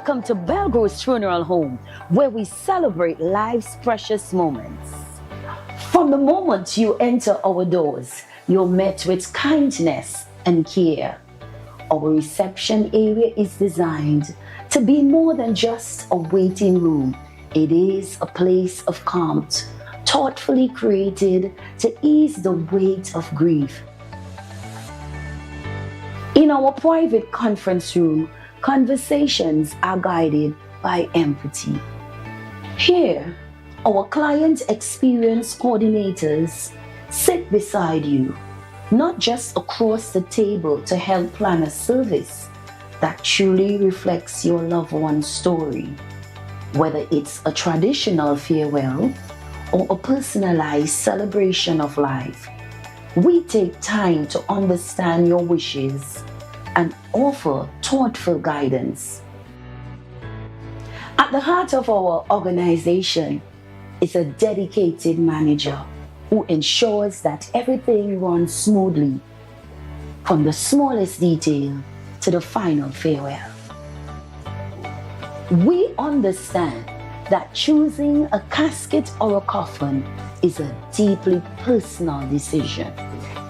Welcome to Belgro's Funeral Home, where we celebrate life's precious moments. From the moment you enter our doors, you're met with kindness and care. Our reception area is designed to be more than just a waiting room. It is a place of calm, thoughtfully created to ease the weight of grief. In our private conference room, conversations are guided by empathy. Here, our client experience coordinators sit beside you, not just across the table to help plan a service that truly reflects your loved one's story. Whether it's a traditional farewell or a personalized celebration of life, we take time to understand your wishes and offer thoughtful guidance. At the heart of our organization is a dedicated manager who ensures that everything runs smoothly, from the smallest detail to the final farewell. We understand that choosing a casket or a coffin is a deeply personal decision.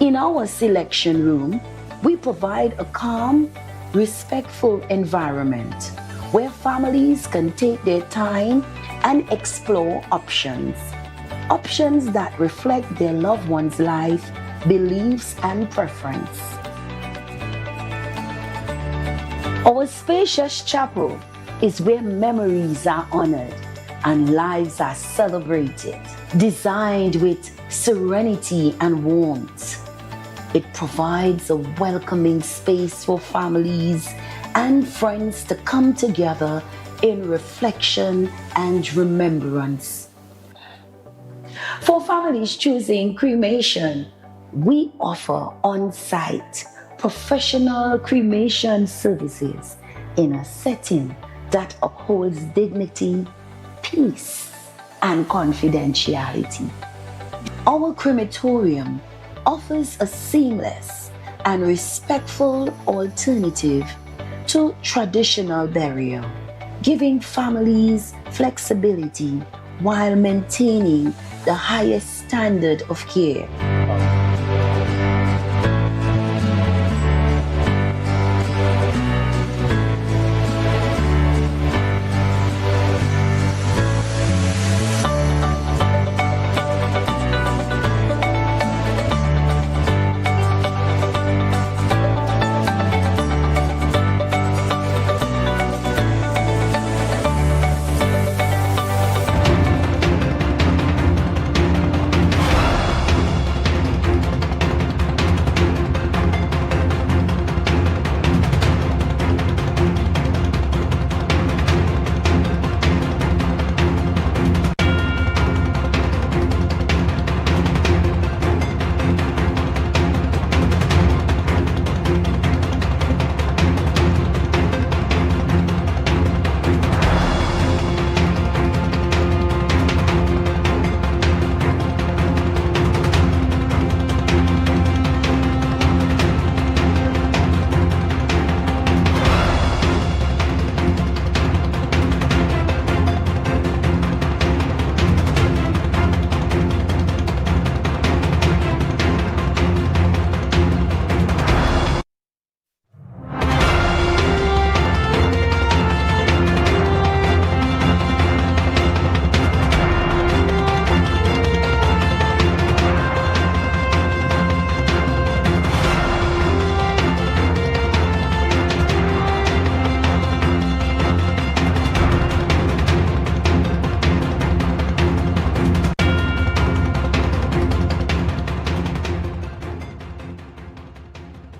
In our selection room, we provide a calm, respectful environment where families can take their time and explore options that reflect their loved one's life, beliefs, and preference. Our spacious chapel is where memories are honored and lives are celebrated. Designed with serenity and warmth, it provides a welcoming space for families and friends to come together in reflection and remembrance. For families choosing cremation, we offer on-site professional cremation services in a setting that upholds dignity, peace, and confidentiality. Our crematorium offers a seamless and respectful alternative to traditional burial, giving families flexibility while maintaining the highest standard of care.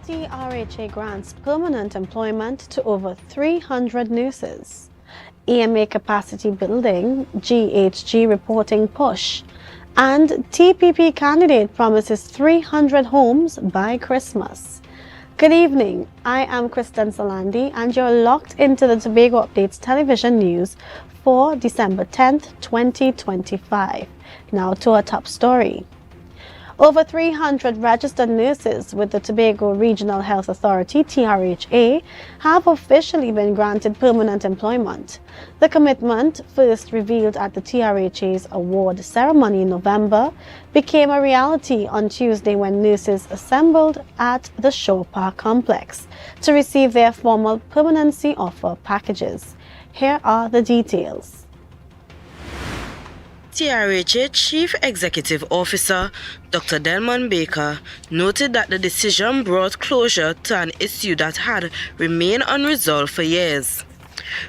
DRHA grants permanent employment to over 300 nurses. AMA capacity building, GHG reporting push, and TPP candidate promises 300 homes by Christmas. Good evening, I am Kristen Salandi and you're locked into the Tobago Updates television news for December 10th, 2025. Now to our top story. Over 300 registered nurses with the Tobago Regional Health Authority, TRHA, have officially been granted permanent employment. The commitment, first revealed at the TRHA's award ceremony in November, became a reality on Tuesday when nurses assembled at the Shore Park complex to receive their formal permanency offer packages. Here are the details. TRHA Chief Executive Officer Dr. Delmon Baker noted that the decision brought closure to an issue that had remained unresolved for years,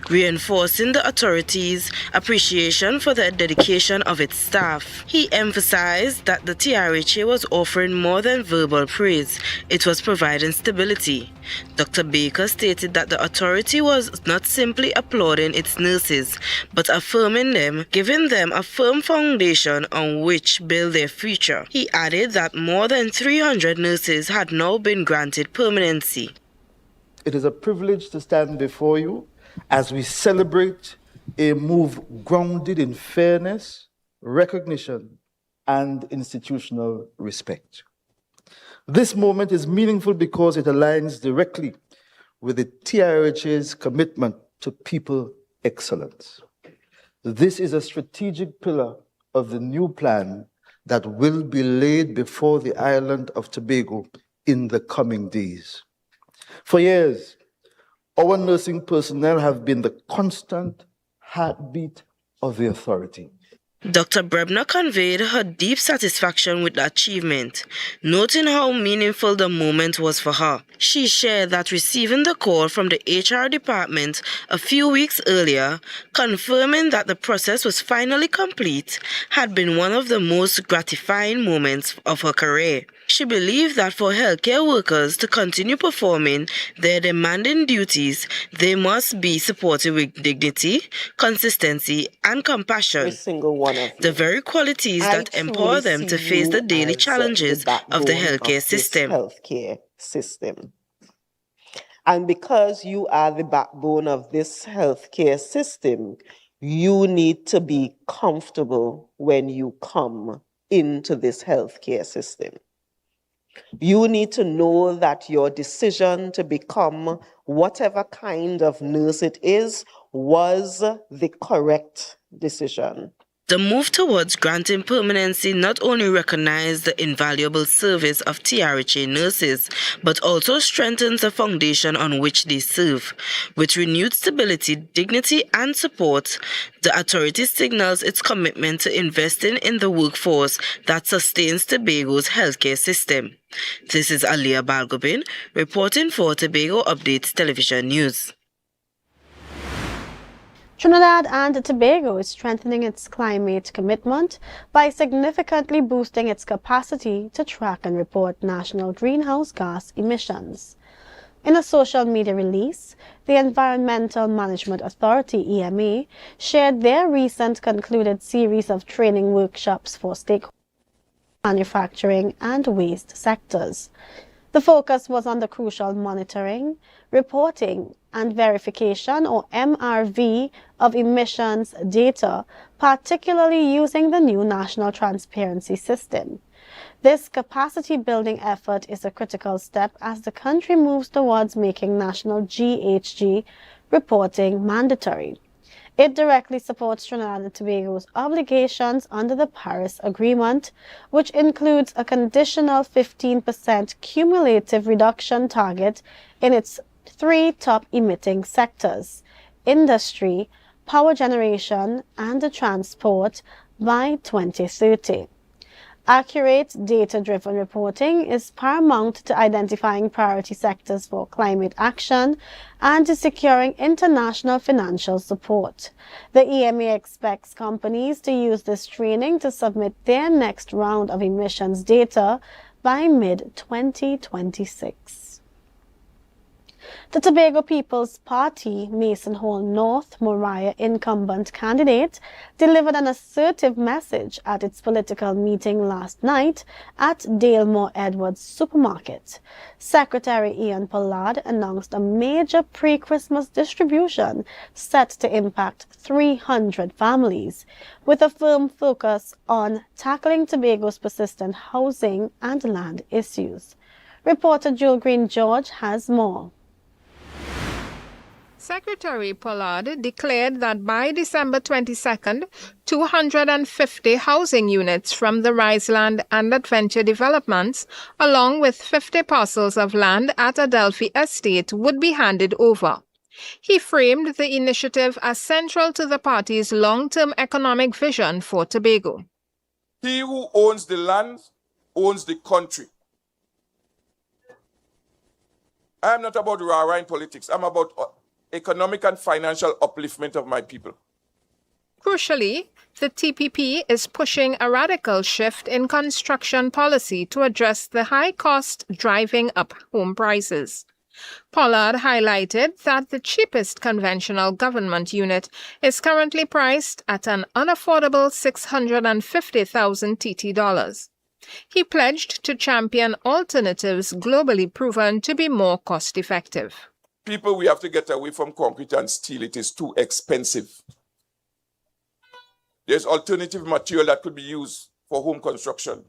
reinforcing the authority's appreciation for the dedication of its staff. He emphasized that the TRHA was offering more than verbal praise, it was providing stability. Dr. Baker stated that the authority was not simply applauding its nurses, but affirming them, giving them a firm foundation on which build their future. He added that more than 300 nurses had now been granted permanency. It is a privilege to stand before you as we celebrate a move grounded in fairness, recognition, and institutional respect. This moment is meaningful because it aligns directly with the TRHA's commitment to people excellence. This is a strategic pillar of the new plan that will be laid before the island of Tobago in the coming days. For years, our nursing personnel have been the constant heartbeat of the authority. Dr. Brebner conveyed her deep satisfaction with the achievement, noting how meaningful the moment was for her. She shared that receiving the call from the HR department a few weeks earlier, confirming that the process was finally complete, had been one of the most gratifying moments of her career. She believed that for healthcare workers to continue performing their demanding duties, they must be supported with dignity, consistency, and compassion. Every single one of you. The very qualities that empower them to face the daily challenges of the healthcare system. And because you are the backbone of this healthcare system, you need to be comfortable when you come into this healthcare system. You need to know that your decision to become whatever kind of nurse it is was the correct decision. The move towards granting permanency not only recognizes the invaluable service of TRHA nurses, but also strengthens the foundation on which they serve. With renewed stability, dignity, and support, the authority signals its commitment to investing in the workforce that sustains Tobago's healthcare system. This is AMPLIA Balgobin, reporting for Tobago Updates Television News. Trinidad and Tobago is strengthening its climate commitment by significantly boosting its capacity to track and report national greenhouse gas emissions. In a social media release, the Environmental Management Authority, EMA, shared their recent concluded series of training workshops for stakeholders, manufacturing and waste sectors. The focus was on the crucial monitoring, reporting, and verification, or MRV, of emissions data, particularly using the new National Transparency System. This capacity-building effort is a critical step as the country moves towards making national GHG reporting mandatory. It directly supports Trinidad and Tobago's obligations under the Paris Agreement, which includes a conditional 15% cumulative reduction target in its three top emitting sectors: industry, power generation, and transport by 2030. Accurate, data-driven reporting is paramount to identifying priority sectors for climate action and to securing international financial support. The EMA expects companies to use this training to submit their next round of emissions data by mid-2026. The Tobago People's Party Mason Hall North Moriah incumbent candidate delivered an assertive message at its political meeting last night at Dalemore Edwards Supermarket. Secretary Ian Pollard announced a major pre-Christmas distribution set to impact 300 families, with a firm focus on tackling Tobago's persistent housing and land issues. Reporter Jewel Green George has more. Secretary Pollard declared that by December 22nd, 250 housing units from the Riseland and Adventure developments, along with 50 parcels of land at Adelphi Estate, would be handed over. He framed the initiative as central to the party's long-term economic vision for Tobago. He who owns the land owns the country. I am not about rah-rah in politics. I'm about economic and financial upliftment of my people. Crucially, the TPP is pushing a radical shift in construction policy to address the high cost driving up home prices. Pollard highlighted that the cheapest conventional government unit is currently priced at an unaffordable $650,000 TT dollars. He pledged to champion alternatives globally proven to be more cost-effective. People, we have to get away from concrete and steel. It is too expensive. There's alternative material that could be used for home construction.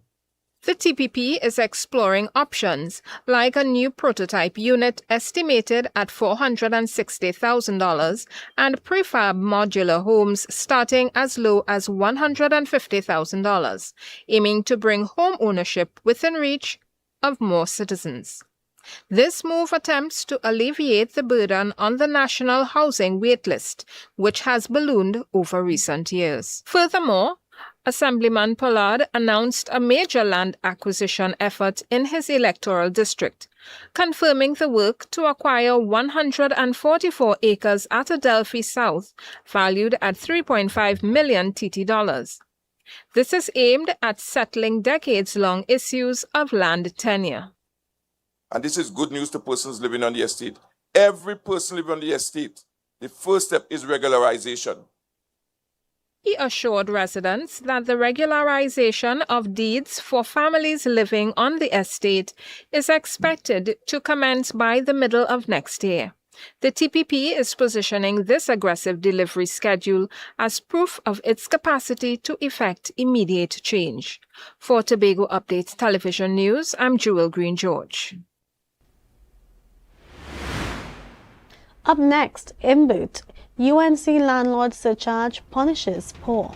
The TPP is exploring options like a new prototype unit estimated at $460,000 and prefab modular homes starting as low as $150,000, aiming to bring home ownership within reach of more citizens. This move attempts to alleviate the burden on the national housing waitlist, which has ballooned over recent years. Furthermore, Assemblyman Pollard announced a major land acquisition effort in his electoral district, confirming the work to acquire 144 acres at Adelphi South, valued at $3.5 million TT dollars. This is aimed at settling decades-long issues of land tenure. And this is good news to persons living on the estate. Every person living on the estate, the first step is regularization. He assured residents that the regularization of deeds for families living on the estate is expected to commence by the middle of next year. The TPP is positioning this aggressive delivery schedule as proof of its capacity to effect immediate change. For Tobago Updates Television News, I'm Jewel Green George. Up next, in boot, UNC landlord surcharge punishes poor.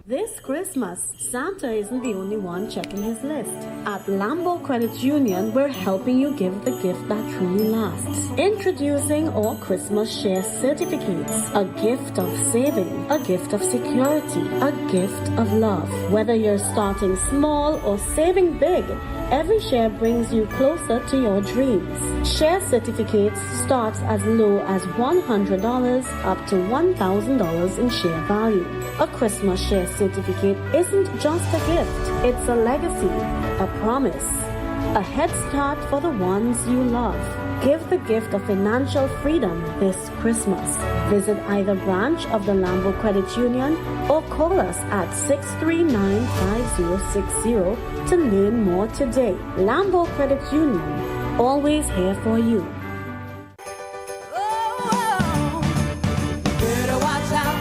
This Christmas, Santa isn't the only one checking his list. At Landlord Credit Union, we're helping you give the gift that truly lasts. Introducing our Christmas Share Certificates. A gift of saving, a gift of security, a gift of love. Whether you're starting small or saving big, every share brings you closer to your dreams. Share certificates start as low as $100 up to $1,000 in share value. A Christmas share certificate isn't just a gift, it's a legacy, a promise, a head start for the ones you love. Give the gift of financial freedom this Christmas. Visit either branch of the Landlord Credit Union or call us at 639-5060 to learn more today. Landlord Credit Union, always here for you. Better watch out,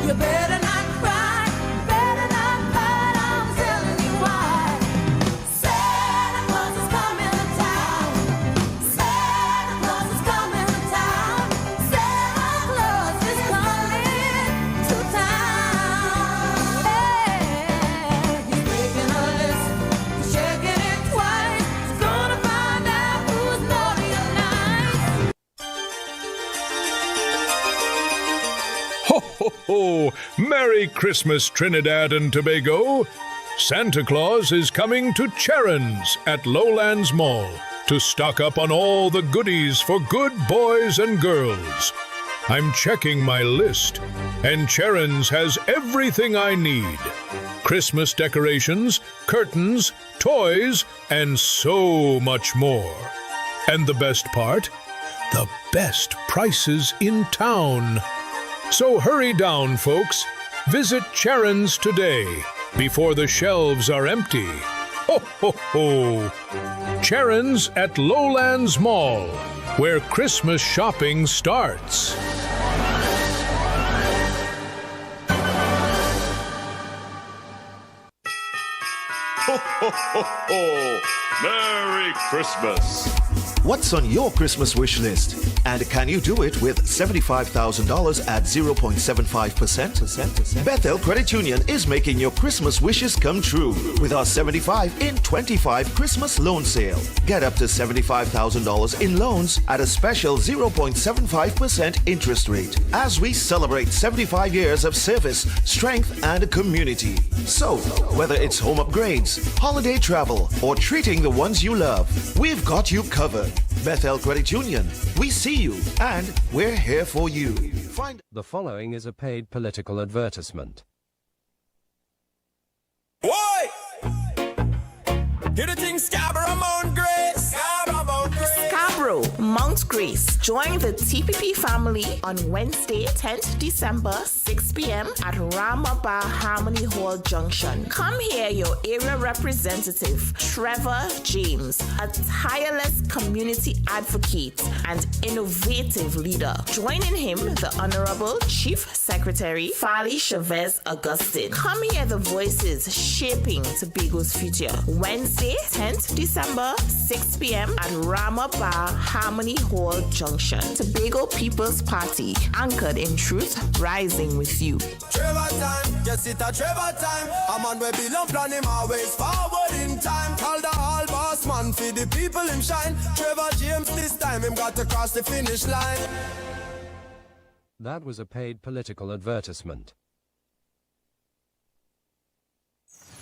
you better not cry, better not fight, I'm telling you why. Santa Claus is coming to town, Santa Claus is coming to town, Santa Claus is coming to town. Hey, he's making a list, he's checking it twice, he's gonna find out who's naughty or nice. Ho, ho, ho! Merry Christmas, Trinidad and Tobago! Santa Claus is coming to Charon's at Lowlands Mall to stock up on all the goodies for good boys and girls. I'm checking my list, and Charon's has everything I need. Christmas decorations, curtains, toys, and so much more. And the best part? the best prices in town. So hurry down, folks. Visit Charon's today before the shelves are empty. Ho, ho, ho! Charon's at Lowlands Mall, where Christmas shopping starts. Ho, ho, ho, ho! Merry Christmas! What's on your Christmas wish list? And can you do it with $75,000 at 0.75%? Bethel Credit Union is making your Christmas wishes come true with our 75 in 25 Christmas loan sale. Get up to $75,000 in loans at a special 0.75% interest rate as we celebrate 75 years of service, strength, and community. So, whether it's home upgrades, holiday travel, or treating the ones you love, we've got you covered. Bethel Credit Union, we see you and we're here for you. The following is a paid political advertisement. Why? Get the thing Scarborough Mount Grace. Scarborough Mount Grace. Join the TPP family on Wednesday, 10th December, 6 p.m. at Rama Harmony Hall Junction. Come hear your area representative, Trevor James, a tireless community advocate and innovative leader. Joining him, the Honorable Chief Secretary, Fali Chavez Augustine. Come hear the voices shaping Tobago's future. Wednesday, 10th December, 6 p.m. at Rama Harmony Hall Junction. Tobago People's Party, anchored in truth, rising with you. Trevor time, yes it's a Trevor time. A man we belong plan him always forward in time. Call the all boss man for the people him shine. Trevor James this time him got to cross the finish line. That was a paid political advertisement.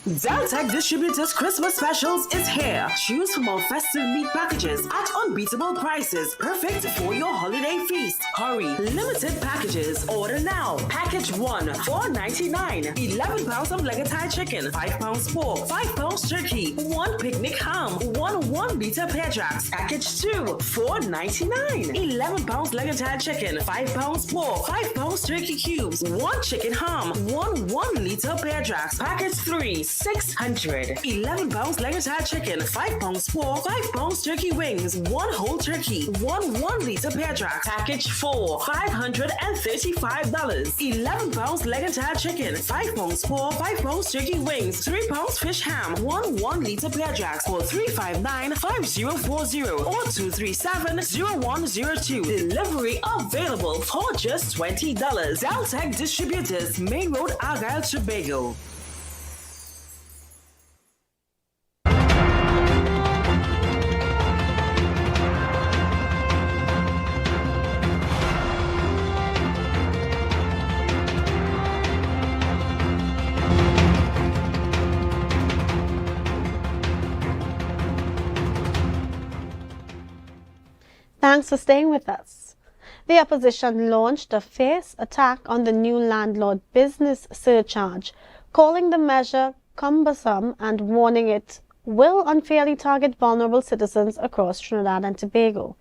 Deltec Distributors Christmas Specials is here. Choose from our festive meat packages at unbeatable prices, perfect for your holiday feast. Hurry, limited packages. Order now. Package 1, $4.99. 11 pounds of leg of Thai chicken, 5 pounds pork, 5 pounds turkey, 1 picnic ham, 1 1-liter pear jacks. Package 2, $4.99. 11 pounds leg of Thai chicken, 5 pounds pork, 5 pounds turkey cubes, 1 chicken ham, 1 1-liter pear jacks. Package 3, $600. 11 pounds leg of Thai chicken, 5 pounds pork, 5 pounds turkey wings, 1 whole turkey, 1 1-liter pear jack. Package 4, $535. 11 pounds leg of Thai chicken, 5 pounds pork, 5 pounds turkey wings, 3 pounds fish ham, 1 1-liter pear jacks. Call 359-5040 or 237-0102. Delivery available for just $20. Deltec Distributors, Main Road, Argyle, Tobago. Thanks for staying with us. The opposition launched a fierce attack on the new landlord business surcharge, calling the measure cumbersome and warning it will unfairly target vulnerable citizens across Trinidad and Tobago.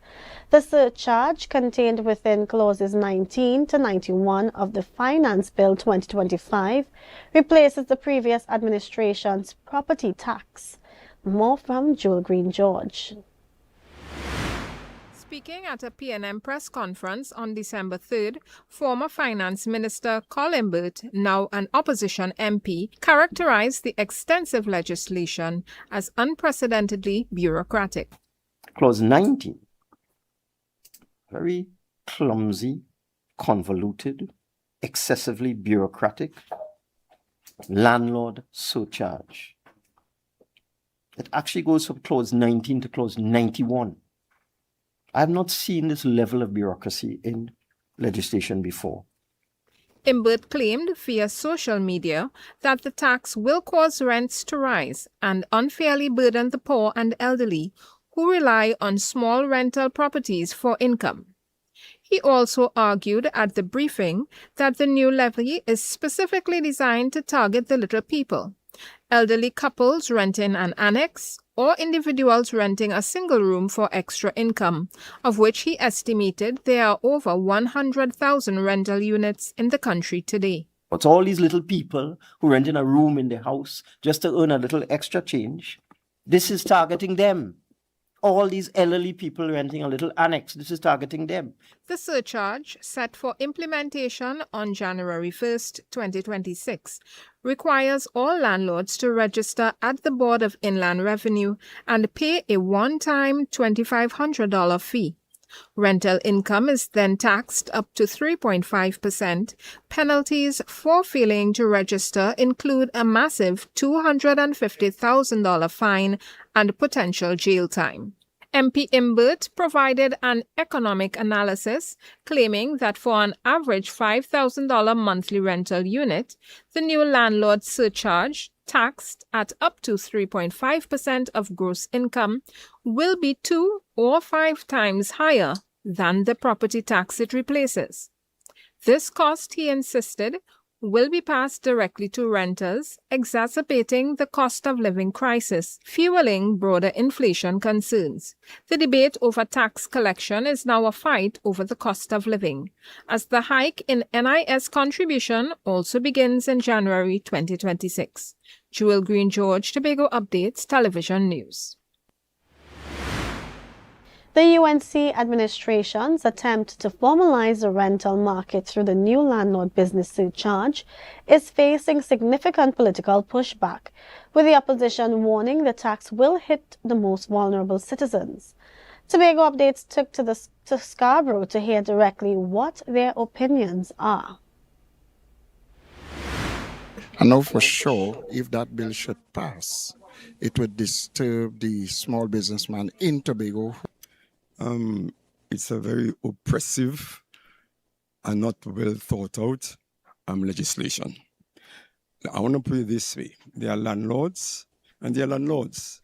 The surcharge, contained within clauses 19 to 91 of the Finance Bill 2025, replaces the previous administration's property tax. More from Joel Green George. Speaking at a PNM press conference on December 3rd, former Finance Minister Colin Burt, now an opposition MP, characterized the extensive legislation as unprecedentedly bureaucratic. Clause 19, very clumsy, convoluted, excessively bureaucratic, landlord surcharge. It actually goes from clause 19 to clause 91. I have not seen this level of bureaucracy in legislation before. Imbert claimed via social media that the tax will cause rents to rise and unfairly burden the poor and elderly who rely on small rental properties for income. He also argued at the briefing that the new levy is specifically designed to target the little people, elderly couples renting an annex or individuals renting a single room for extra income, of which he estimated there are over 100,000 rental units in the country today. It's all these little people who rent in a room in their house just to earn a little extra change. This is targeting them. All these elderly people renting a little annex, this is targeting them. The surcharge, set for implementation on January 1st, 2026, requires all landlords to register at the Board of Inland Revenue and pay a one-time $2,500 fee. Rental income is then taxed up to 3.5%. Penalties for failing to register include a massive $250,000 fine and potential jail time. MP Imbert provided an economic analysis claiming that for an average $5,000 monthly rental unit, the new landlord surcharge, taxed at up to 3.5% of gross income, will be 2 or 5 times higher than the property tax it replaces. This cost, he insisted, will be passed directly to renters, exacerbating the cost of living crisis, fueling broader inflation concerns. The debate over tax collection is now a fight over the cost of living, as the hike in NIS contribution also begins in January 2026. Jewel Green George, Tobago Updates Television News. The UNC administration's attempt to formalize the rental market through the new landlord business surcharge is facing significant political pushback, with the opposition warning the tax will hit the most vulnerable citizens. Tobago Updates took to Scarborough to hear directly what their opinions are. I know for sure if that bill should pass, it would disturb the small businessman in Tobago. It's a very oppressive and not well thought out legislation. I want to put it this way. There are landlords and there are landlords.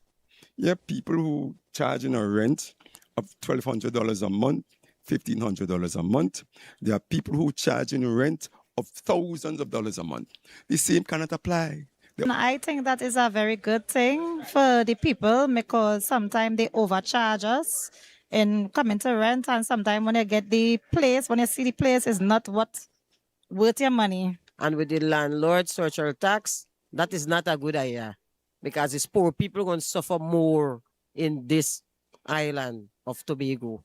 You have people who charging a rent of $1,200 a month, $1,500 a month. There are people who charging a rent of thousands of dollars a month. The same cannot apply. I think that is a very good thing for the people because sometimes they overcharge us in coming to rent, and sometimes when you get the place, when you see the place is not worth your money. And with the landlord surcharge tax, that is not a good idea because it's poor people going to suffer more in this island of Tobago.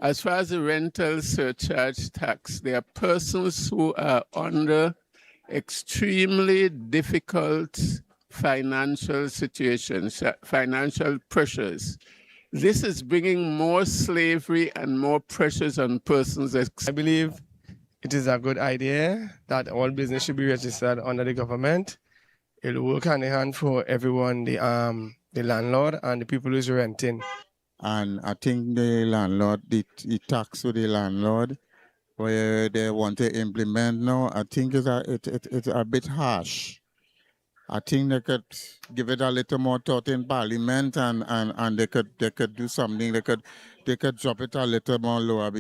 As far as the rental surcharge tax, there are persons who are under extremely difficult financial situations, financial pressures. This is bringing more slavery and more pressures on persons. I believe it is a good idea that all business should be registered under the government. It will work hand in hand for everyone, the landlord and the people who's renting. And I think the landlord, the tax to the landlord, where they want to implement now, I think it's a bit harsh. I think they could give it a little more thought in Parliament, and they could do something. They could drop it a little more lower.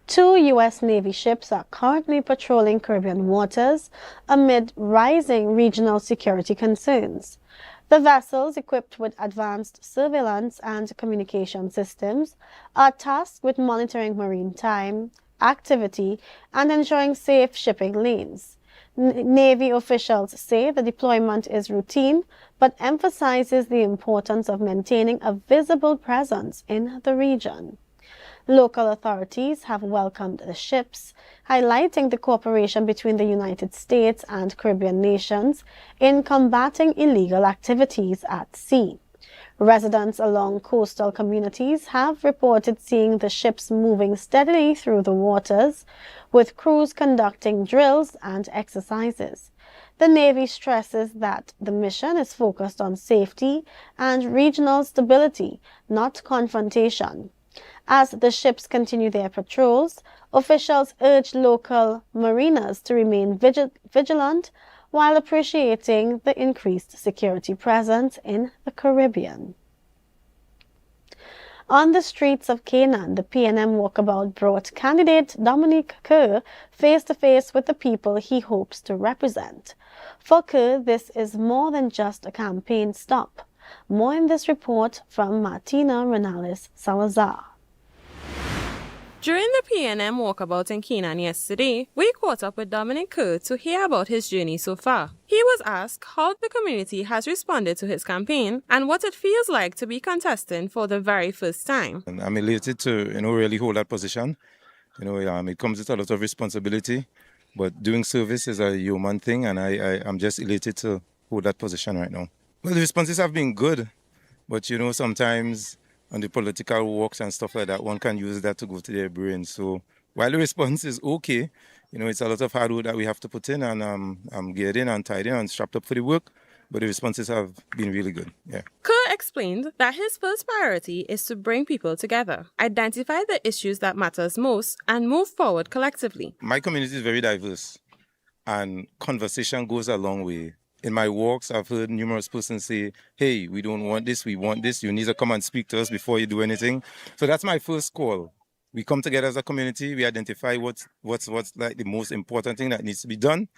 2 U.S. Navy ships are currently patrolling Caribbean waters amid rising regional security concerns. The vessels, equipped with advanced surveillance and communication systems, are tasked with monitoring marine time, activity, and ensuring safe shipping lanes. Navy officials say the deployment is routine, but emphasizes the importance of maintaining a visible presence in the region. Local authorities have welcomed the ships, highlighting the cooperation between the United States and Caribbean nations in combating illegal activities at sea. Residents along coastal communities have reported seeing the ships moving steadily through the waters, with crews conducting drills and exercises. The Navy stresses that the mission is focused on safety and regional stability, not confrontation. As the ships continue their patrols, officials urge local mariners to remain vigilant while appreciating the increased security presence in the Caribbean. On the streets of Canaan, the PNM walkabout brought candidate Dominic Kerr face-to-face with the people he hopes to represent. For Kerr, this is more than just a campaign stop. More in this report from Martina Renales-Salazar. During the PNM walkabout in Canaan yesterday, we caught up with Dominic Kerr to hear about his journey so far. He was asked how the community has responded to his campaign and what it feels like to be contesting for the very first time. And I'm elated to, really hold that position. It comes with a lot of responsibility, but doing service is a human thing, and I'm just elated to hold that position right now. Well, the responses have been good, but sometimes on the political walks and stuff like that, one can use that to go to their brain. So while the response is okay, it's a lot of hard work that we have to put in, and I'm geared in and tied in and strapped up for the work, but the responses have been really good, yeah. Kerr explained that his first priority is to bring people together, identify the issues that matters most, and move forward collectively. My community is very diverse, and conversation goes a long way. In my walks, I've heard numerous persons say, hey, we don't want this, we want this. You need to come and speak to us before you do anything. So that's my first call. We come together as a community, we identify what's like the most important thing that needs to be done.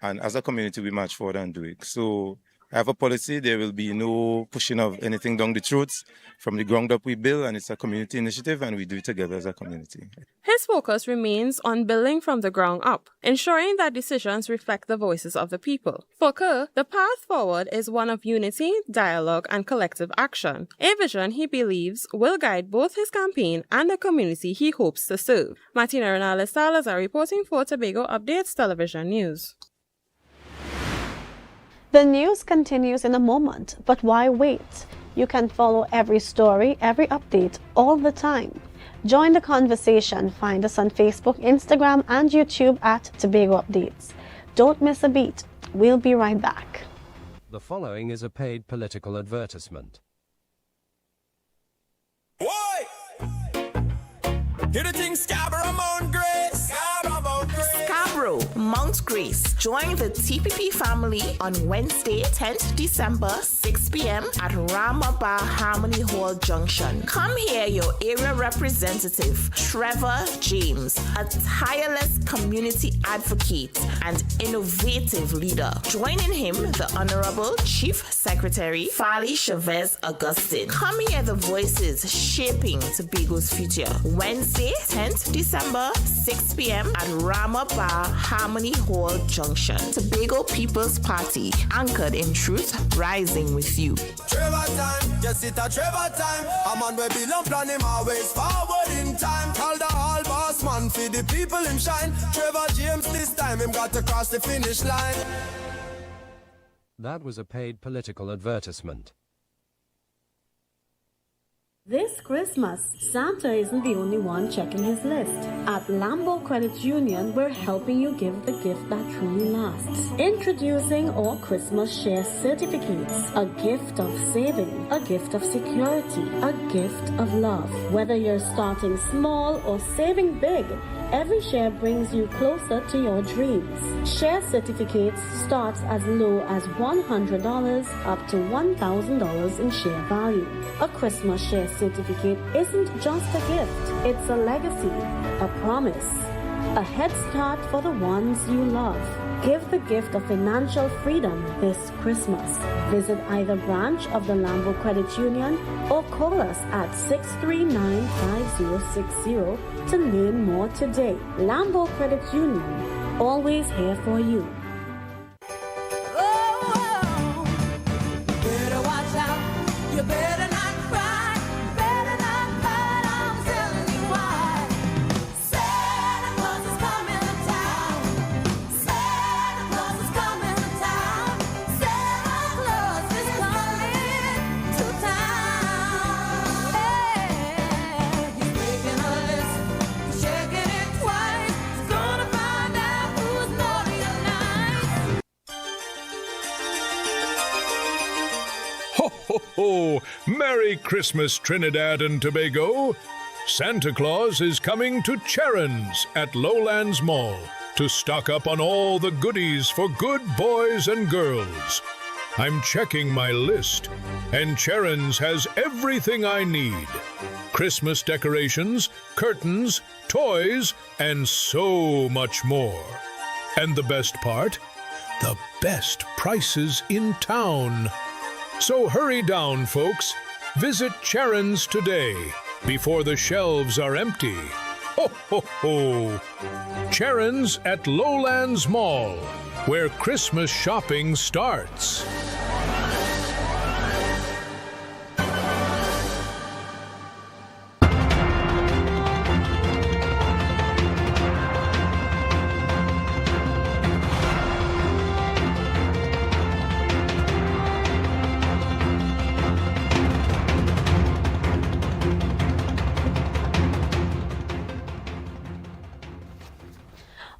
And as a community, we march forward and do it. So I have a policy. There will be no pushing of anything down the throats. From the ground up we build, and it's a community initiative, and we do it together as a community. His focus remains on building from the ground up, ensuring that decisions reflect the voices of the people. For Kerr, the path forward is one of unity, dialogue, and collective action, a vision he believes will guide both his campaign and the community he hopes to serve. Martina Renales-Salazar reporting for Tobago Updates Television News. The news continues in a moment, but why wait? You can follow every story, every update, all the time. Join the conversation. Find us on Facebook, Instagram, and YouTube at Tobago Updates. Don't miss a beat. We'll be right back. The following is a paid political advertisement. Why? Hear the thing Scarborough Mount Grace. Scarborough, Mount Grace. Join the TPP family on Wednesday, 10th December, 6 p.m. at Ramabar Harmony Hall Junction. Come hear your area representative, Trevor James, a tireless community advocate and innovative leader. Joining him, the Honorable Chief Secretary, Fali Chavez Augustine. Come hear the voices shaping Tobago's future. Wednesday, 10th December, 6 p.m. at Ramabar Harmony Hall Junction. Tobago People's Party, anchored in truth, rising with you. Trevor time, yes it's a Trevor time. A man we belong plan him always forward in time. Call the all boss man for the people him shine. Trevor James this time him got to cross the finish line. That was a paid political advertisement. This Christmas, Santa isn't the only one checking his list. At Landlord Credit Union, we're helping you give the gift that truly lasts. Introducing our Christmas Share Certificates. A gift of saving, a gift of security, a gift of love. Whether you're starting small or saving big, every share brings you closer to your dreams. Share certificates starts as low as $100 up to $1,000 in share value. A Christmas share certificate isn't just a gift, it's a legacy, a promise, a head start for the ones you love. Give the gift of financial freedom this Christmas. Visit either branch of the Landlord Credit Union or call us at 639-5060 to learn more today. Landlord Credit Union, always here for you. Better watch out. You better not cry. Better not fight. I'm telling you why. Santa Claus is coming to town. Santa Claus is coming to town. Santa Claus is coming to town. Hey, he's making a list, checking it twice. He's gonna find out who's naughty and nice. Ho, ho, ho! Merry Christmas, Trinidad and Tobago! Santa Claus is coming to Charon's at Lowlands Mall to stock up on all the goodies for good boys and girls. I'm checking my list, and Charon's has everything I need. Christmas decorations, curtains, toys, and so much more. And the best part? The best prices in town. So hurry down, folks. Visit Charon's today before the shelves are empty. Ho, ho, ho! Charon's at Lowlands Mall, where Christmas shopping starts.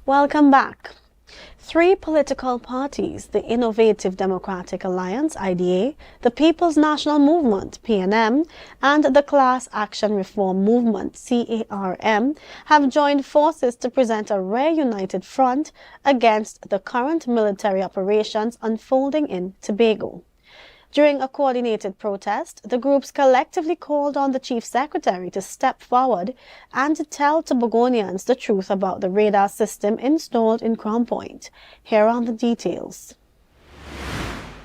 Welcome back. 3 political parties, the Innovative Democratic Alliance, IDA, the People's National Movement, PNM, and the Class Action Reform Movement, CARM, have joined forces to present a rare united front against the current military operations unfolding in Tobago. During a coordinated protest, the groups collectively called on the Chief Secretary to step forward and to tell Tobagonians the truth about the radar system installed in Crown Point. Here are the details.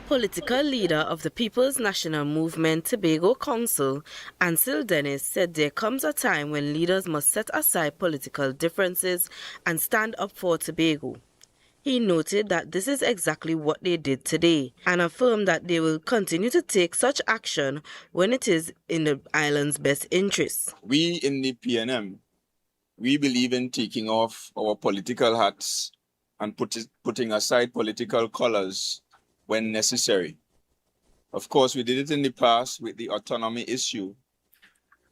Political leader of the People's National Movement Tobago Council, Ansel Dennis, said there comes a time when leaders must set aside political differences and stand up for Tobago. He noted that this is exactly what they did today and affirmed that they will continue to take such action when it is in the island's best interests. We in the PNM, we believe in taking off our political hats and putting aside political colors when necessary. Of course, we did it in the past with the autonomy issue.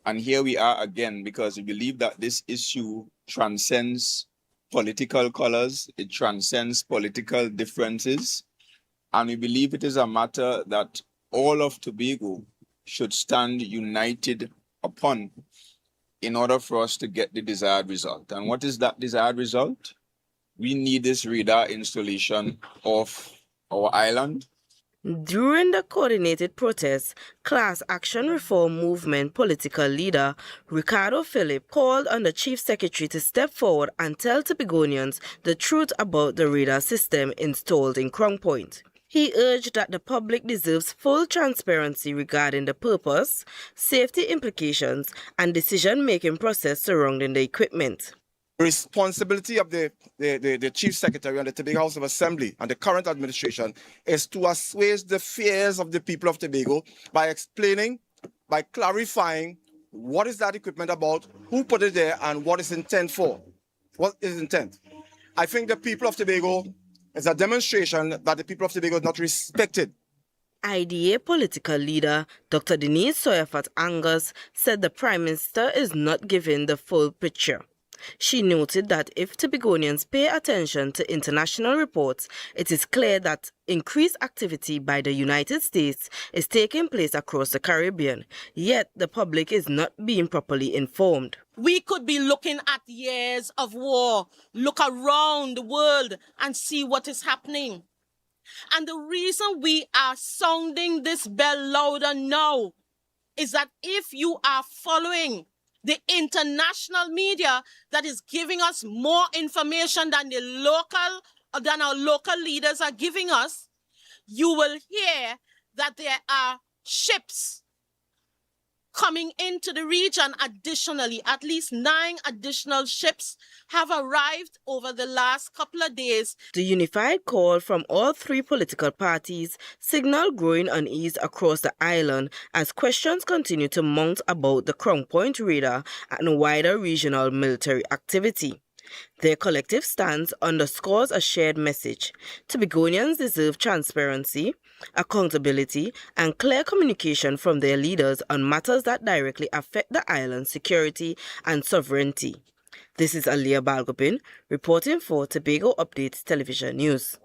And here we are again because we believe that this issue transcends political colors, it transcends political differences, and we believe it is a matter that all of Tobago should stand united upon in order for us to get the desired result. And what is that desired result? We need this radar installation of our island. During the coordinated protest, Class Action Reform Movement political leader Ricardo Philip called on the Chief Secretary to step forward and tell Tobagonians the truth about the radar system installed in Crown Point. He urged that the public deserves full transparency regarding the purpose, safety implications, and decision-making process surrounding the equipment. The responsibility of the Chief Secretary and the Tobago House of Assembly and the current administration is to assuage the fears of the people of Tobago by explaining, by clarifying what is that equipment about, who put it there, and what is intent for. What is intent? I think the people of Tobago is a demonstration that the people of Tobago is not respected. IDA political leader Dr. Denise Soyafat Angus said the Prime Minister is not giving the full picture. She noted that if Tobagonians pay attention to international reports, it is clear that increased activity by the United States is taking place across the Caribbean, yet the public is not being properly informed. We could be looking at years of war, look around the world and see what is happening. And the reason we are sounding this bell louder now is that if you are following the international media that is giving us more information than our local leaders are giving us, you will hear that there are ships coming into the region additionally. At least 9 additional ships have arrived over the last couple of days. The unified call from all 3 political parties signaled growing unease across the island as questions continue to mount about the Crown Point radar and wider regional military activity. Their collective stance underscores a shared message. Tobagonians deserve transparency, accountability, and clear communication from their leaders on matters that directly affect the island's security and sovereignty. This is Aliyah Balgobin reporting for Tobago Updates Television News.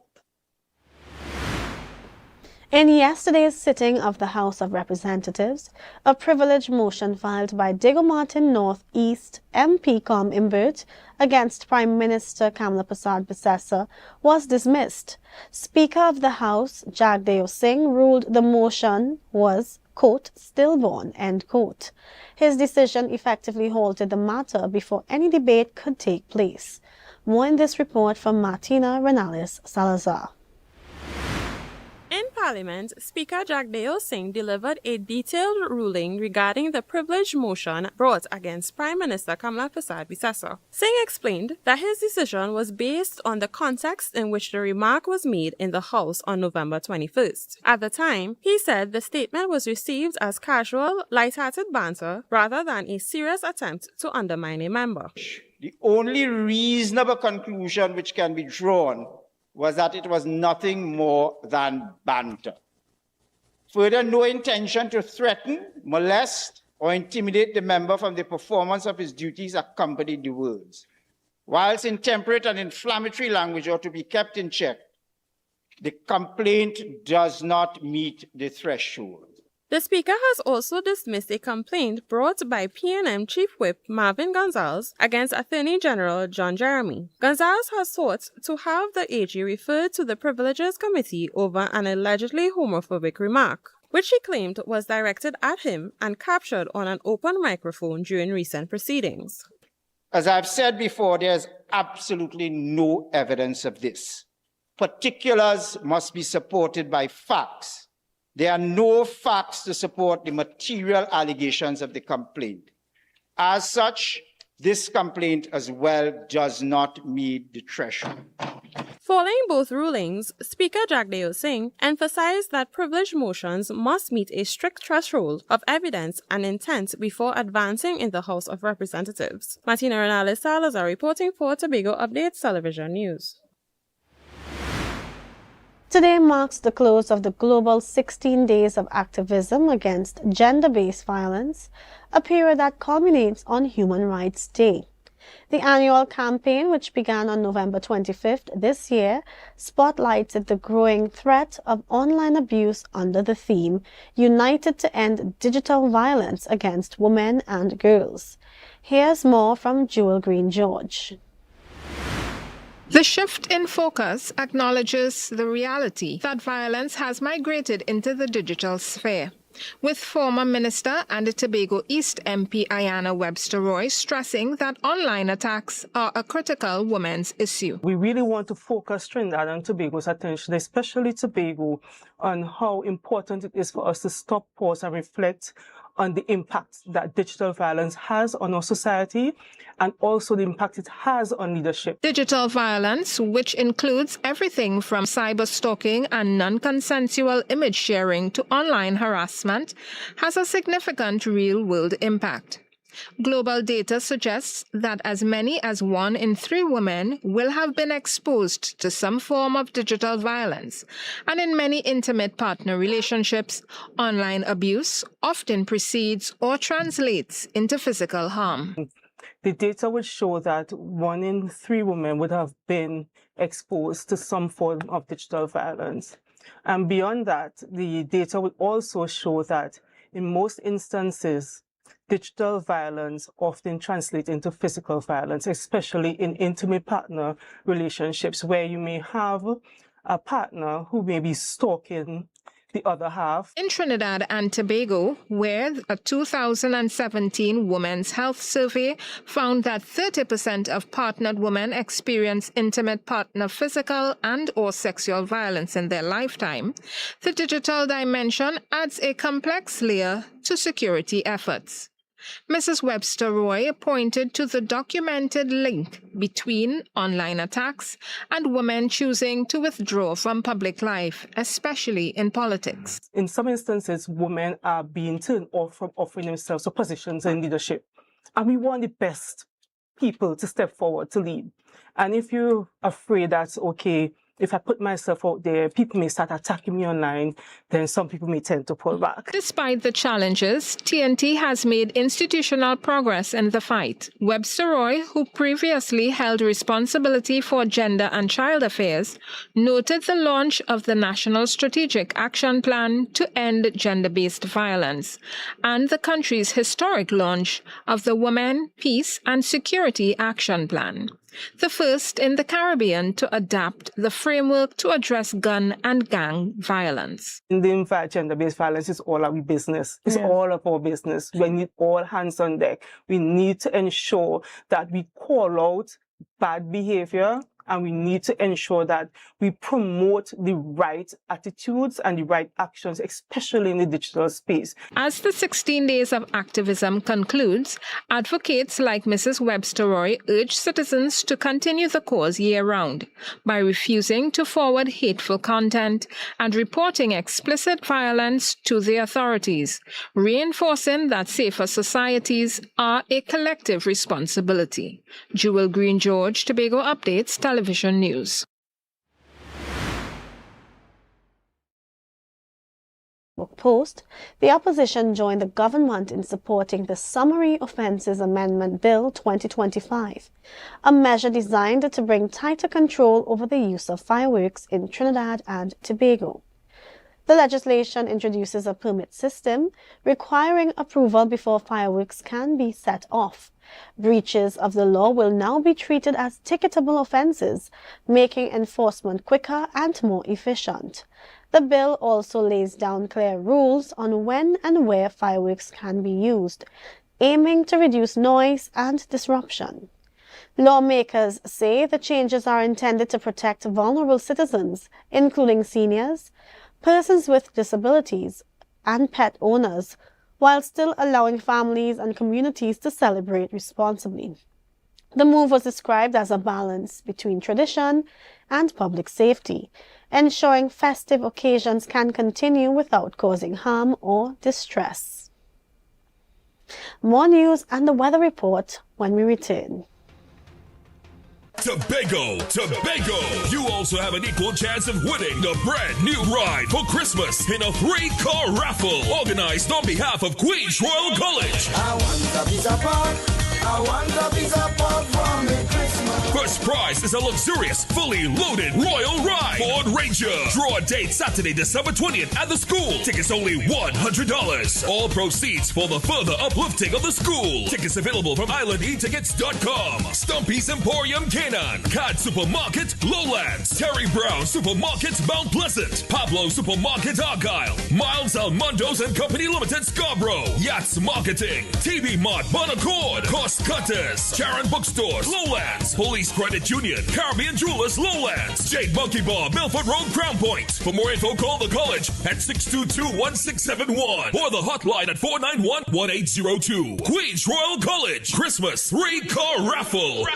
In yesterday's sitting of the House of Representatives, a privilege motion filed by Diego Martin North East MP Com Imbert against Prime Minister Kamla Prasad Bissessa was dismissed. Speaker of the House, Jagdeo Singh, ruled the motion was, quote, stillborn, end quote. His decision effectively halted the matter before any debate could take place. More in this report from Martina Renales Salazar. In Parliament, Speaker Jagdeo Singh delivered a detailed ruling regarding the privilege motion brought against Prime Minister Kamla Prasad Bissessa. Singh explained that his decision was based on the context in which the remark was made in the House on November 21st. At the time, he said the statement was received as casual, light-hearted banter rather than a serious attempt to undermine a member. The only reasonable conclusion which can be drawn was that it was nothing more than banter. Further, no intention to threaten, molest, or intimidate the member from the performance of his duties accompanied the words. Whilst intemperate and inflammatory language ought to be kept in check, the complaint does not meet the threshold. The Speaker has also dismissed a complaint brought by PNM Chief Whip Marvin Gonzalez against Attorney General John Jeremy. Gonzalez has sought to have the AG referred to the Privileges Committee over an allegedly homophobic remark, which he claimed was directed at him and captured on an open microphone during recent proceedings. As I've said before, there's absolutely no evidence of this. Particulars must be supported by facts. There are no facts to support the material allegations of the complaint. As such, this complaint as well does not meet the threshold. Following both rulings, Speaker Jagdeo Singh emphasized that privilege motions must meet a strict threshold of evidence and intent before advancing in the House of Representatives. Martina Renales Salazar reporting for Tobago Updates Television News. Today marks the close of the global 16 days of activism against gender-based violence, a period that culminates on Human Rights Day. The annual campaign, which began on November 25th this year, spotlighted the growing threat of online abuse under the theme, United to End Digital Violence Against Women and Girls. Here's more from Jewel Green George. The shift in focus acknowledges the reality that violence has migrated into the digital sphere, with former Minister and Tobago East MP Ayanna Webster Roy stressing that online attacks are a critical women's issue. We really want to focus Trinidad and Tobago's attention, especially Tobago, on how important it is for us to stop, pause and reflect on the impact that digital violence has on our society and also the impact it has on leadership. Digital violence, which includes everything from cyber stalking and non-consensual image sharing to online harassment, has a significant real-world impact. Global data suggests that as many as 1 in 3 women will have been exposed to some form of digital violence, and in many intimate partner relationships, online abuse often precedes or translates into physical harm. The data would show that 1 in 3 women would have been exposed to some form of digital violence. And beyond that, the data would also show that in most instances, digital violence often translates into physical violence, especially in intimate partner relationships where you may have a partner who may be stalking the other half. In Trinidad and Tobago, where a 2017 Women's Health Survey found that 30% of partnered women experience intimate partner physical and or sexual violence in their lifetime, the digital dimension adds a complex layer to security efforts. Mrs. Webster Roy pointed to the documented link between online attacks and women choosing to withdraw from public life, especially in politics. In some instances, women are being turned off from offering themselves to positions in leadership. And we want the best people to step forward to lead. And if you're afraid that, okay, if I put myself out there, people may start attacking me online, then some people may tend to pull back. Despite the challenges, TNT has made institutional progress in the fight. Webster Roy, who previously held responsibility for gender and child affairs, noted the launch of the National Strategic Action Plan to End Gender-Based Violence and the country's historic launch of the Women, Peace and Security Action Plan, the first in the Caribbean to adapt the framework to address gun and gang violence. In the fact, gender-based violence is all our business. It's all of our business. We need all hands on deck. We need to ensure that we call out bad behavior, and we need to ensure that we promote the right attitudes and the right actions, especially in the digital space. As the 16 days of activism concludes, advocates like Mrs. Webster Roy urge citizens to continue the cause year-round by refusing to forward hateful content and reporting explicit violence to the authorities, reinforcing that safer societies are a collective responsibility. Jewel Green George, Tobago Updates, Television News. Post, the opposition joined the government in supporting the Summary Offences Amendment Bill 2025, a measure designed to bring tighter control over the use of fireworks in Trinidad and Tobago. The legislation introduces a permit system requiring approval before fireworks can be set off. Breaches of the law will now be treated as ticketable offences, making enforcement quicker and more efficient. The bill also lays down clear rules on when and where fireworks can be used, aiming to reduce noise and disruption. Lawmakers say the changes are intended to protect vulnerable citizens, including seniors, persons with disabilities, and pet owners, while still allowing families and communities to celebrate responsibly. The move was described as a balance between tradition and public safety, ensuring festive occasions can continue without causing harm or distress. More news and the weather report when we return. Tobago! You also have an equal chance of winning the brand new ride for Christmas in a 3-car raffle organized on behalf of Queen's Royal College. I want a piece of pop. I want a piece of pop from the Christmas. First prize is a luxurious, fully loaded Royal Ride Ford Ranger. Draw date Saturday, December 20th at the school. Tickets only $100. All proceeds for the further uplifting of the school. Tickets available from islandetickets.com. Stumpy's Emporium Canaan, Cad Supermarket Lowlands, Terry Brown Supermarket Mount Pleasant, Pablo Supermarket Argyle, Miles Almondo's and Company Limited Scarborough, Yachts Marketing, TV Mart Bonaccord, Cost Cutters, Sharon Bookstores Lowlands, Police Credit Union, Caribbean Jewelers Lowlands, Jade Monkey Bar, Milford Road, Crown Point. For more info, call the college at 622-1671 or the hotline at 491-1802. Queen's Royal College Christmas 3-car raffle.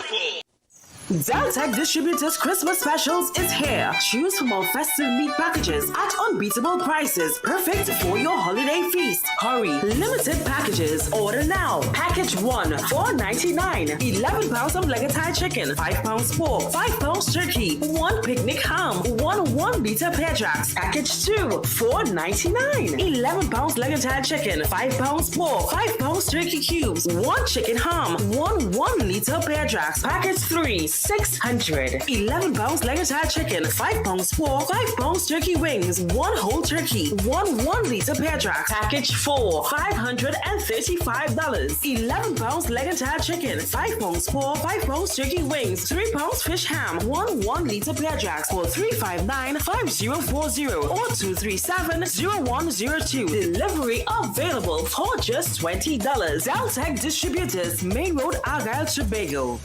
Deltec Distributors Christmas Specials is here. Choose from our festive meat packages at unbeatable prices, perfect for your holiday feast. Hurry, limited packages. Order now. Package 1, $4.99. 11 pounds of leg of Thai chicken, 5 pounds pork, 5 pounds turkey, 1 picnic ham, 1 1-liter pear jacks. Package 2, $4.99. 11 pounds leg of Thai chicken, 5 pounds pork, 5 pounds turkey cubes, 1 chicken ham, 1 1-liter pear jacks. Package 3, $600. 11 pounds leg of Thai chicken, 5 pounds pork, 5 pounds turkey wings, 1 whole turkey, 1 1-liter pear jacks. Package 4, $535. 11 pounds leg of Thai chicken, 5 pounds pork, 5 pounds turkey wings, 3 pounds fish ham, 1 1-liter pear jacks for $359-5040 or $237-0102. Delivery available for just $20. Deltec Distributors, Main Road, Argyle, Tobago.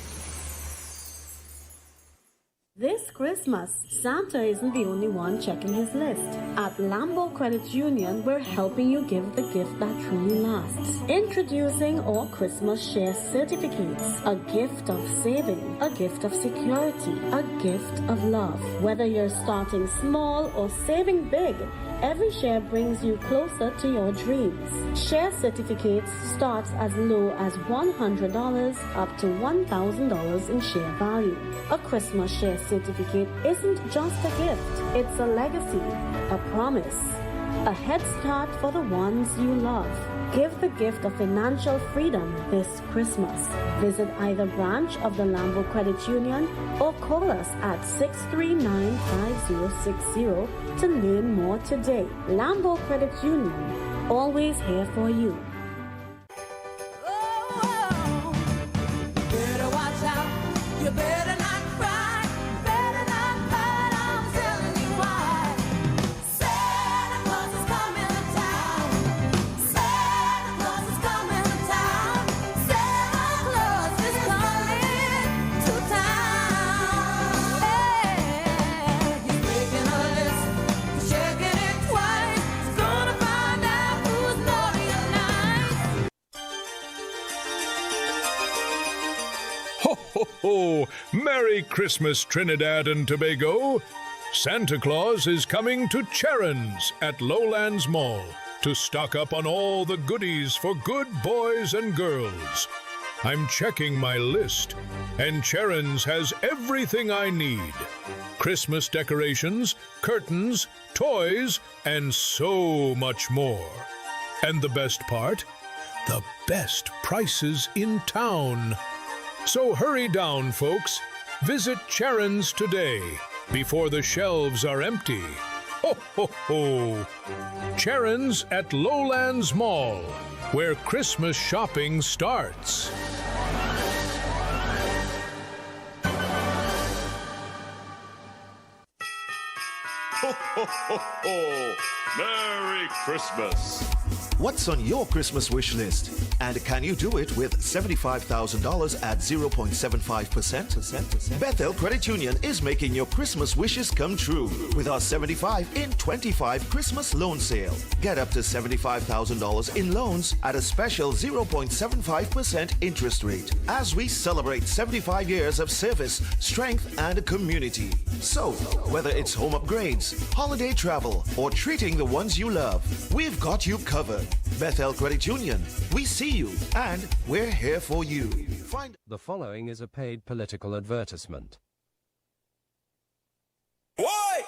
This Christmas, Santa isn't the only one checking his list. At Lambo Credit Union, we're helping you give the gift that truly lasts. Introducing our Christmas Share Certificates. A gift of saving, a gift of security, a gift of love. Whether you're starting small or saving big, Every share brings you closer to your dreams. Share certificates starts as low as $100 up to $1,000 in share value. A Christmas share certificate isn't just a gift, it's a legacy, a promise, a head start for the ones you love. Give the gift of financial freedom this Christmas. Visit either branch of the Lambo Credit Union or call us at 639-5060 to learn more today. Lambo Credit Union, always here for you. Better watch out. You better not cry. Better not hide. I'm telling you why. Santa Claus is coming to town. Santa Claus is coming to town. Santa Claus is coming to town. Hey, he's making a list. He's checking it twice. He's gonna find out who's naughty and nice. Ho, ho, ho! Merry Christmas, Trinidad and Tobago! Santa Claus is coming to Charon's at Lowlands Mall to stock up on all the goodies for good boys and girls. I'm checking my list, and Charon's has everything I need. Christmas decorations, curtains, toys, and so much more. And the best part? The best prices in town. So hurry down, folks. Visit Charon's today before the shelves are empty. Ho, ho, ho! Charon's at Lowlands Mall, where Christmas shopping starts. Ho, ho, ho, ho! Merry Christmas! What's on your Christmas wish list? And can you do it with $75,000 at 0.75%? Bethel Credit Union is making your Christmas wishes come true with our 75 in 25 Christmas loan sale. Get up to $75,000 in loans at a special 0.75% interest rate as we celebrate 75 years of service, strength, and community. So, whether it's home upgrades, holiday travel, or treating the ones you love, we've got you covered. Bethel Credit Union, we see you and we're here for you. The following is a paid political advertisement. Why?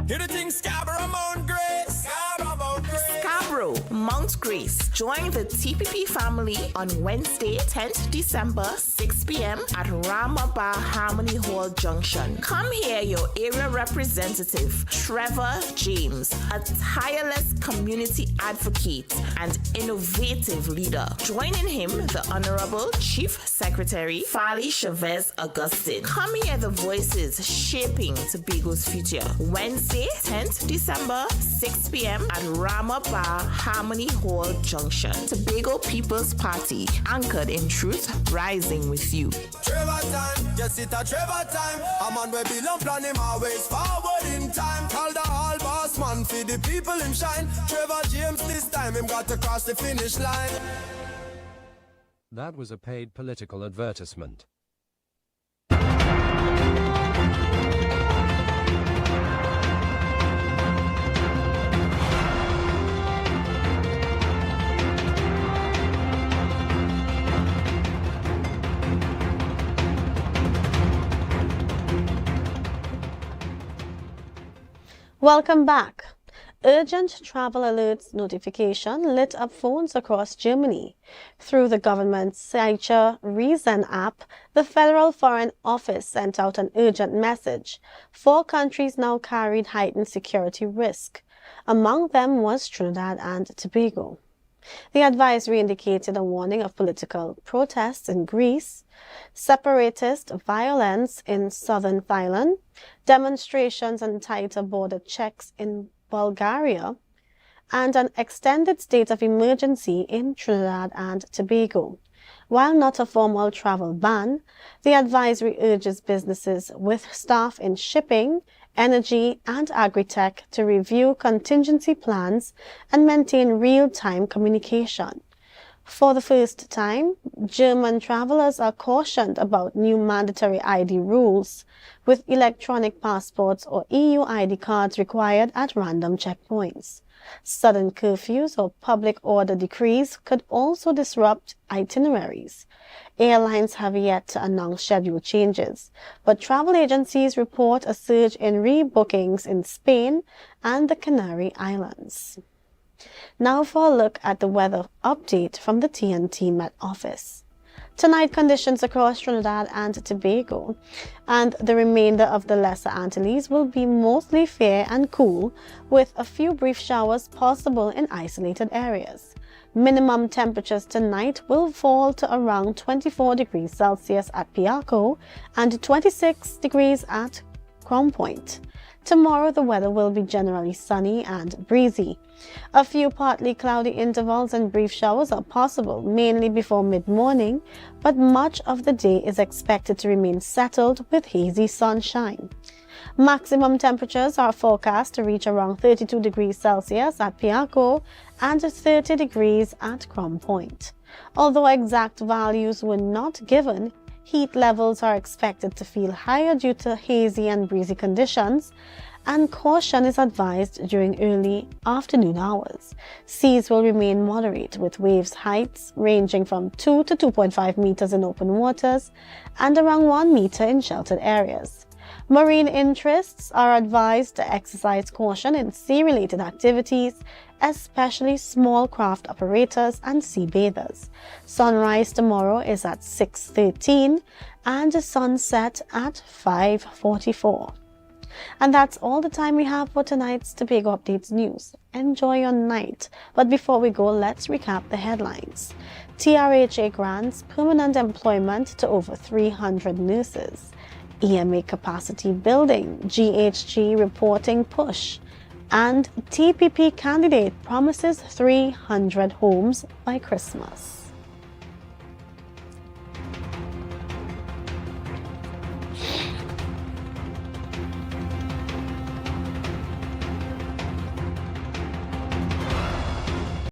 Hear the thing Scarborough Mount Grace. Scarborough Mount Grace. Scarborough, Mount Grace. Join the TPP family on Wednesday, 10th December, 6 p.m. at Ramaba Harmony Hall Junction. Come hear your area representative, Trevor James, a tireless community advocate and innovative leader. Joining him, the Honorable Chief Secretary, Fali Chavez Augustine. Come hear the voices shaping Tobago's future. Wednesday, 10th December, 6 p.m. at Ramaba Harmony Hall Junction. Tobago People's Party, anchored in truth, rising with you. Trevor time, yes it's a Trevor time. A man where belong plan him always forward in time. Call the all boss man for the people him shine. Trevor James this time him got to cross the finish line. That was a paid political advertisement. Welcome back. Urgent travel alerts notification lit up phones across Germany. Through the government's Sicher Reason app, the Federal Foreign Office sent out an urgent message. 4 countries now carried heightened security risk. Among them was Trinidad and Tobago. The advisory indicated a warning of political protests in Greece, separatist violence in southern Thailand, demonstrations and tighter border checks in Bulgaria, and an extended state of emergency in Trinidad and Tobago. While not a formal travel ban, the advisory urges businesses with staff in shipping, energy, and agri-tech to review contingency plans and maintain real-time communication. For the first time, German travelers are cautioned about new mandatory ID rules, with electronic passports or EU ID cards required at random checkpoints. Sudden curfews or public order decrees could also disrupt itineraries. Airlines have yet to announce schedule changes, but travel agencies report a surge in rebookings in Spain and the Canary Islands. Now for a look at the weather update from the TNT Met Office. Tonight, conditions across Trinidad and Tobago and the remainder of the Lesser Antilles will be mostly fair and cool, with a few brief showers possible in isolated areas. Minimum temperatures tonight will fall to around 24 degrees Celsius at Piarco and 26 degrees at Crown Point. Tomorrow, the weather will be generally sunny and breezy. A few partly cloudy intervals and brief showers are possible, mainly before mid-morning, but much of the day is expected to remain settled with hazy sunshine. Maximum temperatures are forecast to reach around 32 degrees Celsius at Piarco and 30 degrees at Crown Point. Although exact values were not given, heat levels are expected to feel higher due to hazy and breezy conditions, and caution is advised during early afternoon hours. Seas will remain moderate, with waves heights ranging from 2 to 2.5 meters in open waters and around 1 meter in sheltered areas. Marine interests are advised to exercise caution in sea-related activities, especially small craft operators and sea bathers. Sunrise tomorrow is at 6:13 and sunset at 5:44. And that's all the time we have for tonight's Tobago Updates news. Enjoy your night. But before we go, let's recap the headlines. TRHA grants permanent employment to over 300 nurses. EMA capacity building, GHG reporting push, and TPP candidate promises 300 homes by Christmas.